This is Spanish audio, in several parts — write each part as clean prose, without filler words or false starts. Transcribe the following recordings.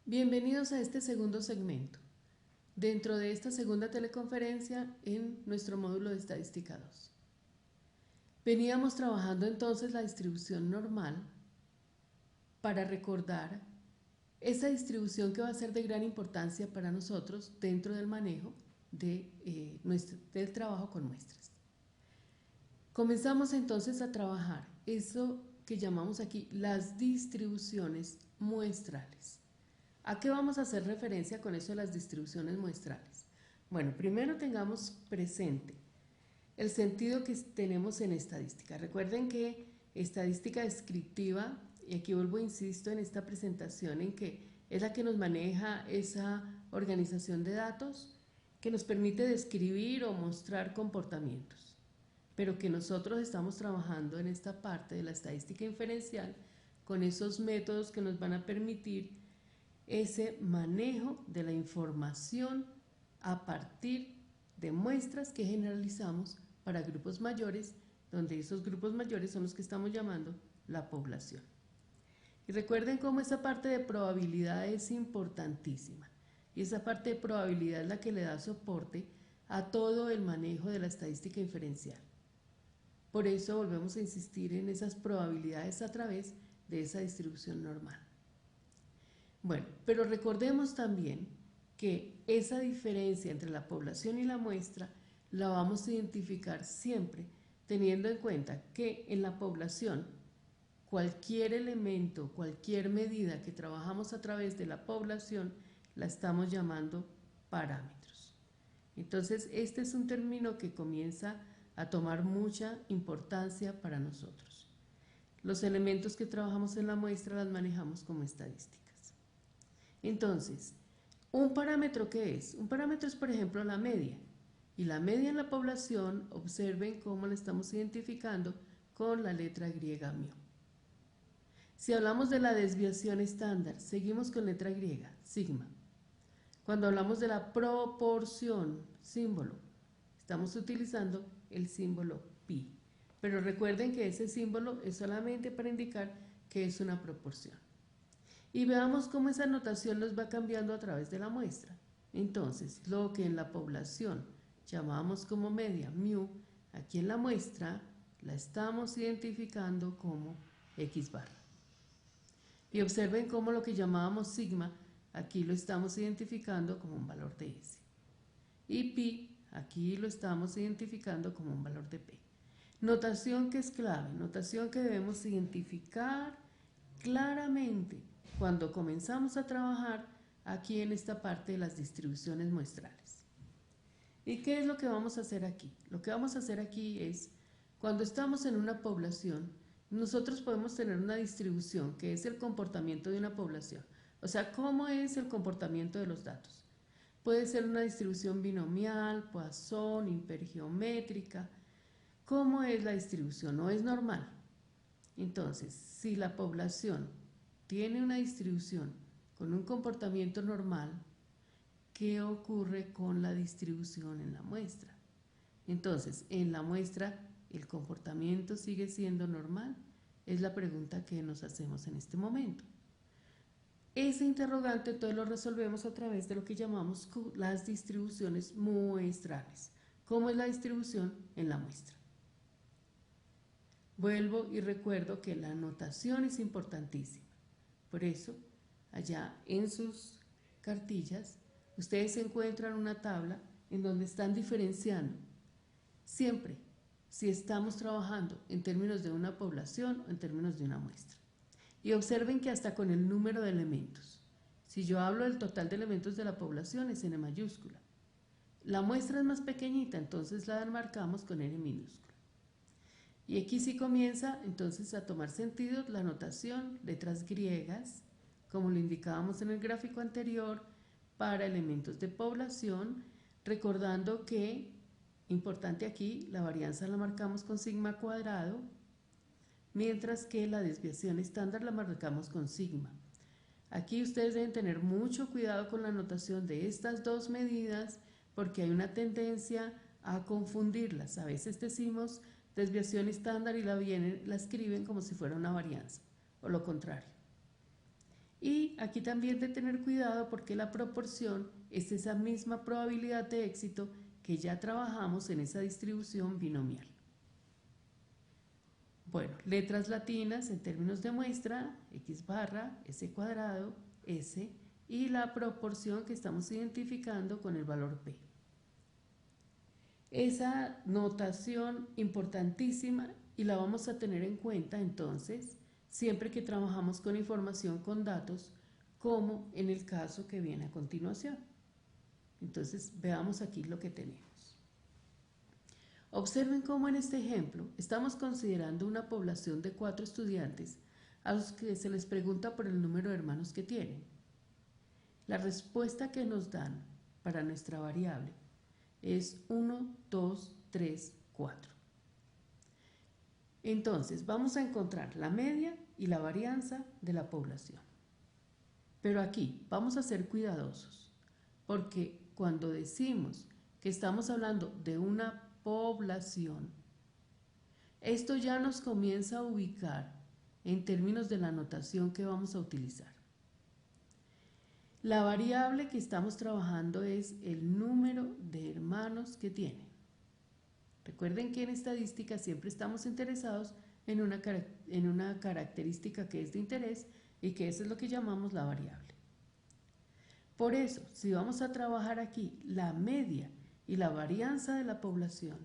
Bienvenidos a este segundo segmento, dentro de esta segunda teleconferencia en nuestro módulo de Estadística 2. Veníamos trabajando entonces la distribución normal para recordar esa distribución que va a ser de gran importancia para nosotros dentro del manejo del trabajo con muestras. Comenzamos entonces a trabajar eso que llamamos aquí las distribuciones muestrales. ¿A qué vamos a hacer referencia con eso de las distribuciones muestrales? Bueno, primero tengamos presente el sentido que tenemos en estadística. Recuerden que estadística descriptiva, y aquí vuelvo a insisto en esta presentación en que es la que nos maneja esa organización de datos que nos permite describir o mostrar comportamientos, pero que nosotros estamos trabajando en esta parte de la estadística inferencial con esos métodos que nos van a permitir ese manejo de la información a partir de muestras que generalizamos para grupos mayores, donde esos grupos mayores son los que estamos llamando la población. Y recuerden cómo esa parte de probabilidad es importantísima, y esa parte de probabilidad es la que le da soporte a todo el manejo de la estadística inferencial. Por eso volvemos a insistir en esas probabilidades a través de esa distribución normal. Bueno, pero recordemos también que esa diferencia entre la población y la muestra la vamos a identificar siempre teniendo en cuenta que en la población cualquier elemento, cualquier medida que trabajamos a través de la población la estamos llamando parámetros. Entonces este es un término que comienza a tomar mucha importancia para nosotros. Los elementos que trabajamos en la muestra las manejamos como estadísticas. Entonces, ¿un parámetro qué es? Un parámetro es, por ejemplo, la media. Y la media en la población, observen cómo la estamos identificando con la letra griega μ. Si hablamos de la desviación estándar, seguimos con letra griega, sigma. Cuando hablamos de la proporción, símbolo, estamos utilizando el símbolo pi. Pero recuerden que ese símbolo es solamente para indicar que es una proporción. Y veamos cómo esa notación nos va cambiando a través de la muestra. Entonces, lo que en la población llamamos como media, μ, aquí en la muestra la estamos identificando como x barra. Y observen cómo lo que llamábamos sigma, aquí lo estamos identificando como un valor de s. Y pi, aquí lo estamos identificando como un valor de p. Notación que es clave, notación que debemos identificar claramente cuando comenzamos a trabajar aquí en esta parte de las distribuciones muestrales. ¿Y qué es lo que vamos a hacer aquí? Lo que vamos a hacer aquí es, cuando estamos en una población, nosotros podemos tener una distribución que es el comportamiento de una población. O sea, ¿cómo es el comportamiento de los datos? Puede ser una distribución binomial, Poisson, hipergeométrica. ¿Cómo es la distribución? No es normal. Entonces, si la población tiene una distribución con un comportamiento normal, ¿qué ocurre con la distribución en la muestra? Entonces, en la muestra, ¿el comportamiento sigue siendo normal? Es la pregunta que nos hacemos en este momento. Ese interrogante entonces lo resolvemos a través de lo que llamamos las distribuciones muestrales. ¿Cómo es la distribución en la muestra? Vuelvo y recuerdo que la notación es importantísima. Por eso, allá en sus cartillas, ustedes encuentran una tabla en donde están diferenciando siempre si estamos trabajando en términos de una población o en términos de una muestra. Y observen que hasta con el número de elementos, si yo hablo del total de elementos de la población es n mayúscula. La muestra es más pequeñita, entonces la marcamos con n minúscula. Y aquí sí comienza entonces a tomar sentido la notación, letras griegas, como lo indicábamos en el gráfico anterior, para elementos de población, recordando que, importante aquí, la varianza la marcamos con sigma cuadrado, mientras que la desviación estándar la marcamos con sigma. Aquí ustedes deben tener mucho cuidado con la notación de estas dos medidas, porque hay una tendencia a confundirlas. A veces decimos desviación estándar y la escriben como si fuera una varianza, o lo contrario. Y aquí también de tener cuidado porque la proporción es esa misma probabilidad de éxito que ya trabajamos en esa distribución binomial. Bueno, letras latinas en términos de muestra, x barra, s cuadrado, s, y la proporción que estamos identificando con el valor p. Esa notación importantísima y la vamos a tener en cuenta entonces siempre que trabajamos con información con datos, como en el caso que viene a continuación. Entonces veamos aquí lo que tenemos. Observen cómo en este ejemplo estamos considerando una población de 4 estudiantes a los que se les pregunta por el número de hermanos que tienen. La respuesta que nos dan para nuestra variable es 1, 2, 3, 4. Entonces vamos a encontrar la media y la varianza de la población. Pero aquí vamos a ser cuidadosos, porque cuando decimos que estamos hablando de una población, esto ya nos comienza a ubicar en términos de la notación que vamos a utilizar. La variable que estamos trabajando es el número de hermanos que tienen. Recuerden que en estadística siempre estamos interesados en una característica que es de interés y que eso es lo que llamamos la variable. Por eso, si vamos a trabajar aquí la media y la varianza de la población,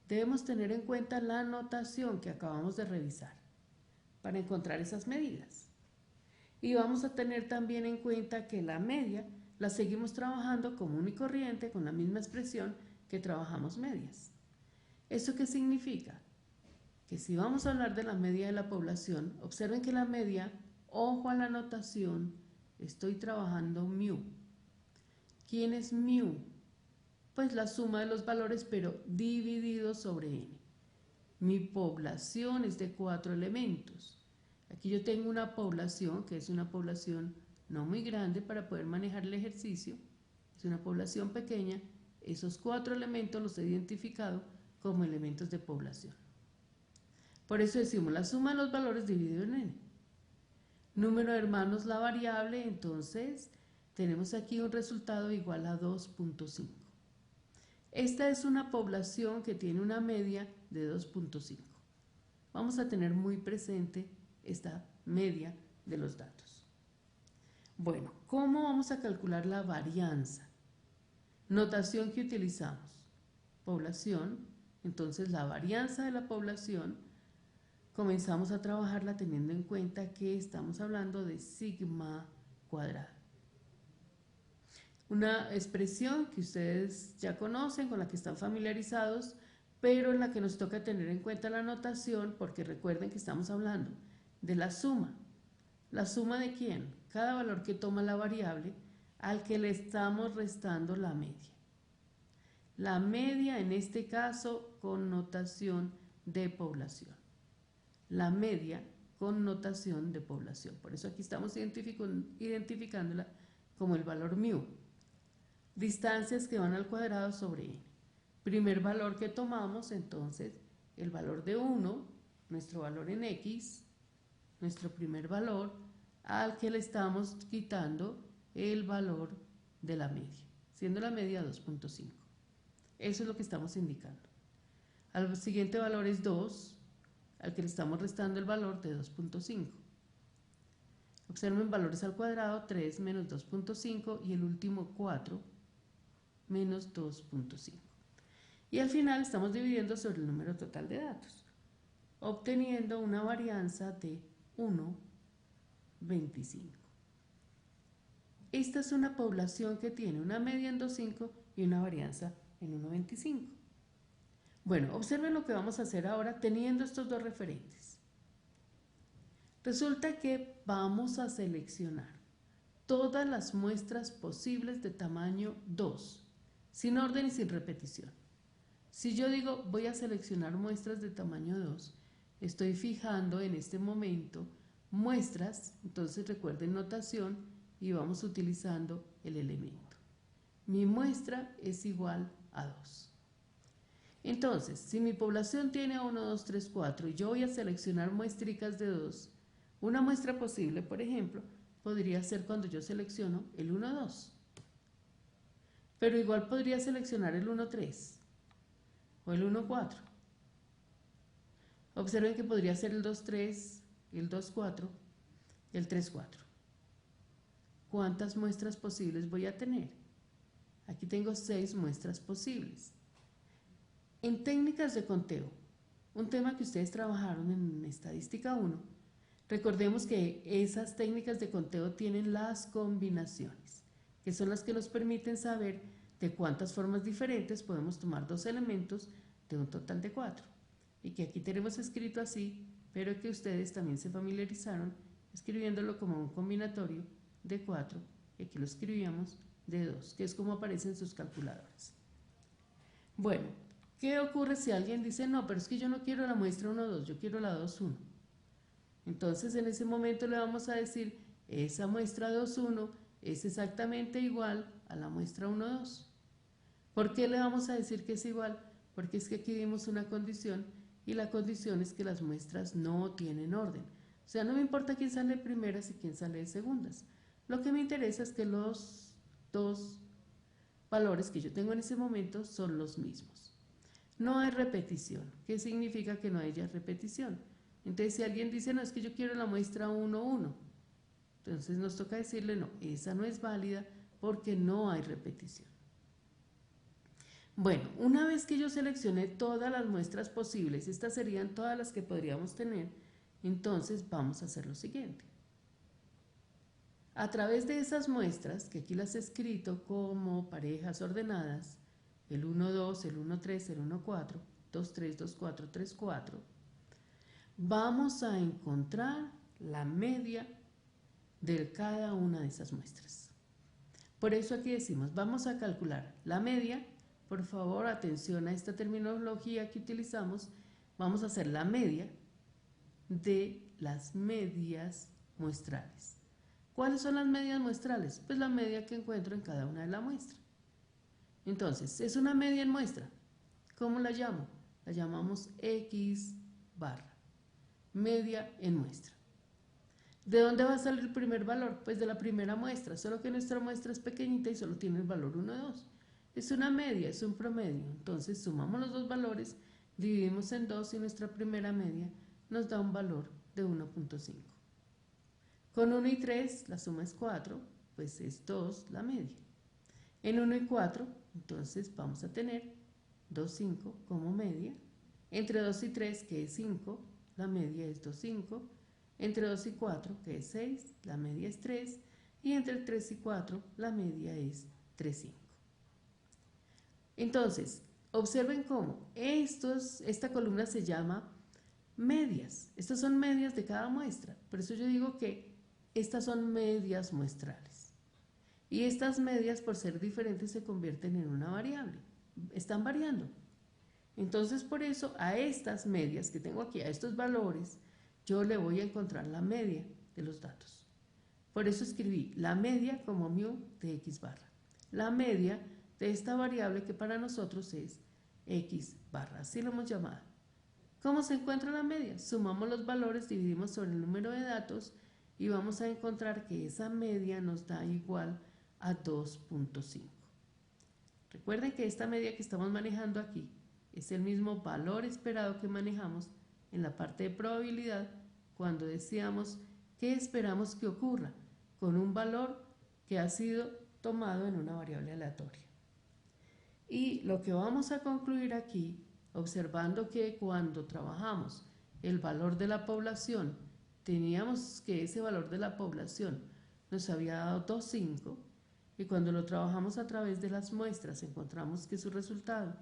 debemos tener en cuenta la notación que acabamos de revisar para encontrar esas medidas. Y vamos a tener también en cuenta que la media la seguimos trabajando común y corriente con la misma expresión que trabajamos medias. ¿Eso qué significa? Que si vamos a hablar de la media de la población, observen que la media, ojo a la notación, estoy trabajando mu. ¿Quién es mu? Pues la suma de los valores, pero dividido sobre n. Mi población es de 4 elementos. Aquí yo tengo una población, que es una población no muy grande para poder manejar el ejercicio. Es una población pequeña. Esos 4 elementos los he identificado como elementos de población. Por eso decimos la suma de los valores dividido en n. Número de hermanos, la variable, entonces tenemos aquí un resultado igual a 2.5. Esta es una población que tiene una media de 2.5. Vamos a tener muy presente esta media de los datos. Bueno, ¿cómo vamos a calcular la varianza? Notación que utilizamos. Población, entonces la varianza de la población comenzamos a trabajarla teniendo en cuenta que estamos hablando de sigma cuadrado. Una expresión que ustedes ya conocen, con la que están familiarizados, pero en la que nos toca tener en cuenta la notación, porque recuerden que estamos hablando de la suma. ¿La suma de quién? Cada valor que toma la variable al que le estamos restando la media. La media en este caso con notación de población. La media con notación de población. Por eso aquí estamos identificándola como el valor mu. Distancias que van al cuadrado sobre n. Primer valor que tomamos, entonces, el valor de 1, nuestro valor en x, nuestro primer valor, al que le estamos quitando el valor de la media, siendo la media 2.5. Eso es lo que estamos indicando. Al siguiente valor es 2, al que le estamos restando el valor de 2.5. Observen valores al cuadrado, 3 menos 2.5 y el último 4 menos 2.5. Y al final estamos dividiendo sobre el número total de datos, obteniendo una varianza de 1.25. Esta es una población que tiene una media en 2.5 y una varianza en 1.25. Bueno, observen lo que vamos a hacer ahora teniendo estos dos referentes. Resulta que vamos a seleccionar todas las muestras posibles de tamaño 2, sin orden y sin repetición. Si yo digo voy a seleccionar muestras de tamaño 2, estoy fijando en este momento muestras, entonces recuerden notación y vamos utilizando el elemento. Mi muestra es igual a 2. Entonces, si mi población tiene 1, 2, 3, 4 y yo voy a seleccionar muestricas de 2, una muestra posible, por ejemplo, podría ser cuando yo selecciono el 1,2. Pero igual podría seleccionar el 1,3 o el 1,4. Observen que podría ser el 2,3, el 2,4 y el 3,4. ¿Cuántas muestras posibles voy a tener? Aquí tengo 6 muestras posibles. En técnicas de conteo, un tema que ustedes trabajaron en Estadística 1, recordemos que esas técnicas de conteo tienen las combinaciones, que son las que nos permiten saber de cuántas formas diferentes podemos tomar dos elementos de un total de 4. Y que aquí tenemos escrito así, pero que ustedes también se familiarizaron escribiéndolo como un combinatorio de 4, y aquí lo escribíamos de 2, que es como aparece en sus calculadoras. Bueno, ¿qué ocurre si alguien dice, no, pero es que yo no quiero la muestra 1,2, yo quiero la 2,1? Entonces en ese momento le vamos a decir, esa muestra 2,1 es exactamente igual a la muestra 1,2. ¿Por qué le vamos a decir que es igual? Porque es que aquí vimos una condición, y la condición es que las muestras no tienen orden. O sea, no me importa quién sale de primeras y quién sale de segundas. Lo que me interesa es que los dos valores que yo tengo en ese momento son los mismos. No hay repetición. ¿Qué significa que no haya repetición? Entonces, si alguien dice, no, es que yo quiero la muestra 1,1, entonces nos toca decirle, no, esa no es válida porque no hay repetición. Bueno, una vez que yo seleccioné todas las muestras posibles, estas serían todas las que podríamos tener, entonces vamos a hacer lo siguiente. A través de esas muestras, que aquí las he escrito como parejas ordenadas, el 1,2, el 1,3, el 1,4, 2,3, 2,4, 3,4, vamos a encontrar la media de cada una de esas muestras. Por eso aquí decimos, vamos a calcular la media. Por favor, atención a esta terminología que utilizamos. Vamos a hacer la media de las medias muestrales. ¿Cuáles son las medias muestrales? Pues la media que encuentro en cada una de las muestras. Entonces, es una media en muestra. ¿Cómo la llamo? La llamamos X barra. Media en muestra. ¿De dónde va a salir el primer valor? Pues de la primera muestra, solo que nuestra muestra es pequeñita y solo tiene el valor 1,2. Es una media, es un promedio. Entonces sumamos los dos valores, dividimos en 2 y nuestra primera media nos da un valor de 1,5. Con 1 y 3 la suma es 4, pues es 2 la media. En 1 y 4, entonces vamos a tener 2,5 como media. Entre 2 y 3, que es 5, la media es 2,5. Entre 2 y 4, que es 6, la media es 3. Y entre 3 y 4, la media es 3,5. Entonces, observen cómo esta columna se llama medias. Estas son medias de cada muestra. Por eso yo digo que estas son medias muestrales. Y estas medias, por ser diferentes, se convierten en una variable. Están variando. Entonces, por eso, a estas medias que tengo aquí, a estos valores, yo le voy a encontrar la media de los datos. Por eso escribí la media como mu de X barra. La media de esta variable que para nosotros es X barra, así lo hemos llamado. ¿Cómo se encuentra la media? Sumamos los valores, dividimos sobre el número de datos y vamos a encontrar que esa media nos da igual a 2,5. Recuerden que esta media que estamos manejando aquí es el mismo valor esperado que manejamos en la parte de probabilidad cuando decíamos qué esperamos que ocurra con un valor que ha sido tomado en una variable aleatoria. Y lo que vamos a concluir aquí, observando que cuando trabajamos el valor de la población, teníamos que ese valor de la población nos había dado 2,5, y cuando lo trabajamos a través de las muestras encontramos que su resultado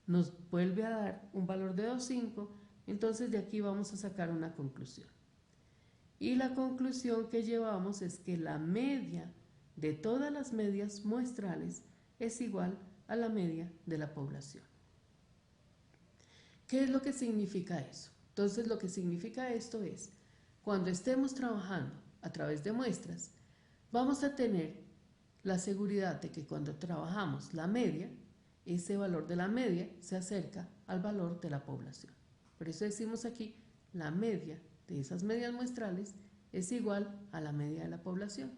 nos vuelve a dar un valor de 2,5, entonces de aquí vamos a sacar una conclusión. Y la conclusión que llevamos es que la media de todas las medias muestrales es igual a la media de la población. ¿Qué es lo que significa eso? Entonces lo que significa esto es, cuando estemos trabajando a través de muestras, vamos a tener la seguridad de que cuando trabajamos la media, ese valor de la media se acerca al valor de la población. Por eso decimos aquí la media de esas medias muestrales es igual a la media de la población.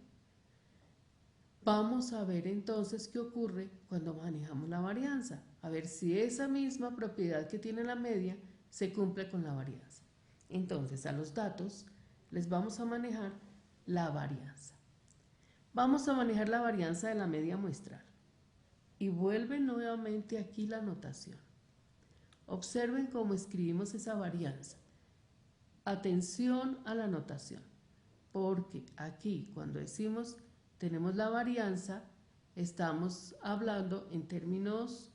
Vamos a ver entonces qué ocurre cuando manejamos la varianza, a ver si esa misma propiedad que tiene la media se cumple con la varianza. Entonces, a los datos les vamos a manejar la varianza. Vamos a manejar la varianza de la media muestral. Y vuelve nuevamente aquí la notación. Observen cómo escribimos esa varianza. Atención a la notación, porque aquí cuando decimos tenemos la varianza, estamos hablando en términos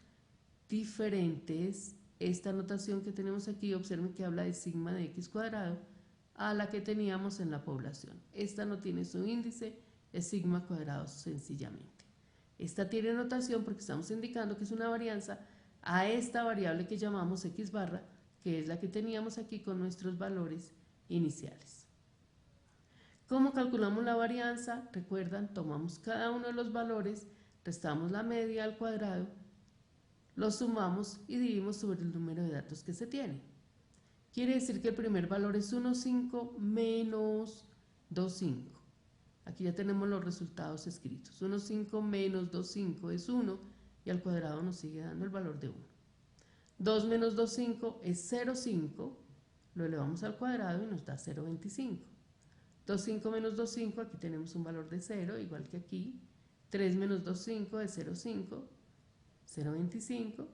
diferentes. Esta notación que tenemos aquí, observen que habla de sigma de x cuadrado a la que teníamos en la población. Esta no tiene su índice, es sigma cuadrado sencillamente. Esta tiene notación porque estamos indicando que es una varianza a esta variable que llamamos x barra, que es la que teníamos aquí con nuestros valores iniciales. ¿Cómo calculamos la varianza? Recuerdan, tomamos cada uno de los valores, restamos la media al cuadrado, lo sumamos y dividimos sobre el número de datos que se tiene. Quiere decir que el primer valor es 1,5 menos 2,5. Aquí ya tenemos los resultados escritos. 1,5 menos 2,5 es 1 y al cuadrado nos sigue dando el valor de 1. 2 menos 2,5 es 0,5, lo elevamos al cuadrado y nos da 0,25. 2,5 menos 2,5, aquí tenemos un valor de 0, igual que aquí. 3 menos 2,5 es 0,5, 0,25,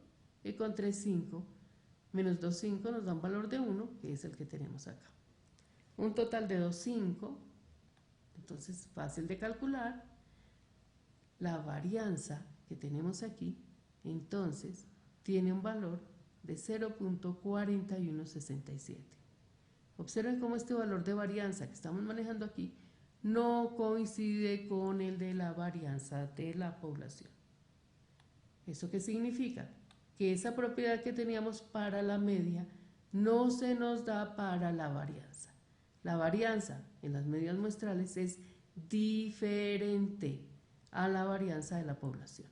y con 3,5 menos 2,5 nos da un valor de 1, que es el que tenemos acá. Un total de 2,5, entonces fácil de calcular. La varianza que tenemos aquí, entonces, tiene un valor de 0,4167. Observen cómo este valor de varianza que estamos manejando aquí no coincide con el de la varianza de la población. ¿Eso qué significa? Que esa propiedad que teníamos para la media no se nos da para la varianza. La varianza en las medias muestrales es diferente a la varianza de la población.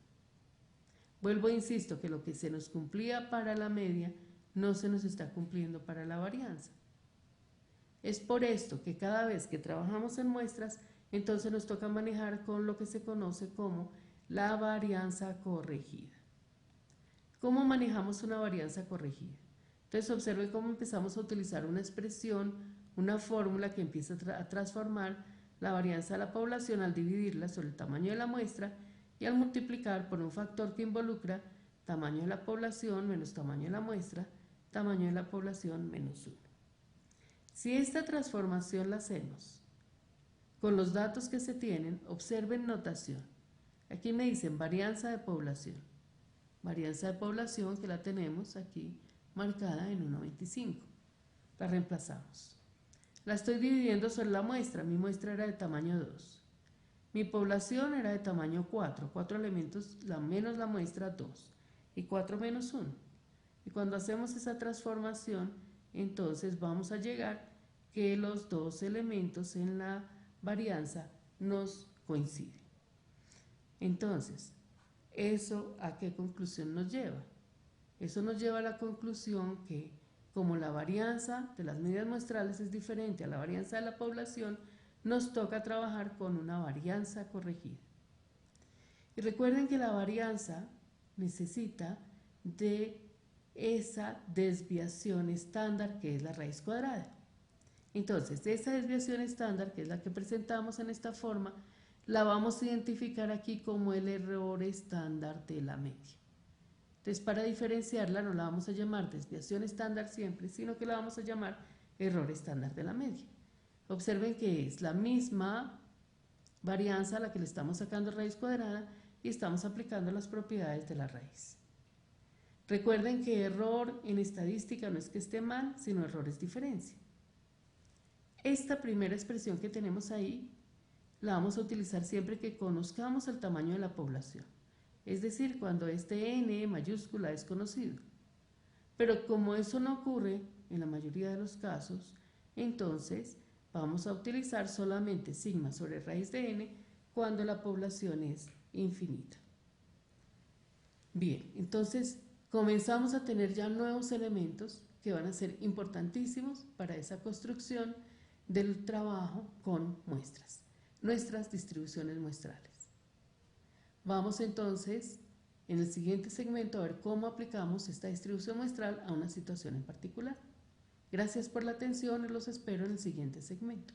Vuelvo e insisto que lo que se nos cumplía para la media no se nos está cumpliendo para la varianza. Es por esto que cada vez que trabajamos en muestras, entonces nos toca manejar con lo que se conoce como la varianza corregida. ¿Cómo manejamos una varianza corregida? Entonces observen cómo empezamos a utilizar una expresión, una fórmula que empieza a transformar la varianza de la población al dividirla sobre el tamaño de la muestra y al multiplicar por un factor que involucra tamaño de la población menos tamaño de la muestra, tamaño de la población menos 1. Si esta transformación la hacemos con los datos que se tienen, observen notación. Aquí me dicen varianza de población. Varianza de población que la tenemos aquí marcada en 1,25. La reemplazamos. La estoy dividiendo sobre la muestra. Mi muestra era de tamaño 2. Mi población era de tamaño 4. 4 elementos menos la muestra 2. Y 4 menos 1. Y cuando hacemos esa transformación, entonces vamos a llegar que los dos elementos en la varianza nos coinciden. Entonces, ¿eso a qué conclusión nos lleva? Eso nos lleva a la conclusión que, como la varianza de las medias muestrales es diferente a la varianza de la población, nos toca trabajar con una varianza corregida. Y recuerden que la varianza necesita de esa desviación estándar que es la raíz cuadrada. Entonces, esa desviación estándar, que es la que presentamos en esta forma, la vamos a identificar aquí como el error estándar de la media. Entonces, para diferenciarla no la vamos a llamar desviación estándar siempre, sino que la vamos a llamar error estándar de la media. Observen que es la misma varianza a la que le estamos sacando raíz cuadrada y estamos aplicando las propiedades de la raíz. Recuerden que error en estadística no es que esté mal, sino error es diferencia. Esta primera expresión que tenemos ahí la vamos a utilizar siempre que conozcamos el tamaño de la población, es decir, cuando este n mayúscula es conocido. Pero como eso no ocurre en la mayoría de los casos, entonces vamos a utilizar solamente sigma sobre raíz de n cuando la población es infinita. Bien, entonces comenzamos a tener ya nuevos elementos que van a ser importantísimos para esa construcción del trabajo con muestras, nuestras distribuciones muestrales. Vamos entonces en el siguiente segmento a ver cómo aplicamos esta distribución muestral a una situación en particular. Gracias por la atención y los espero en el siguiente segmento.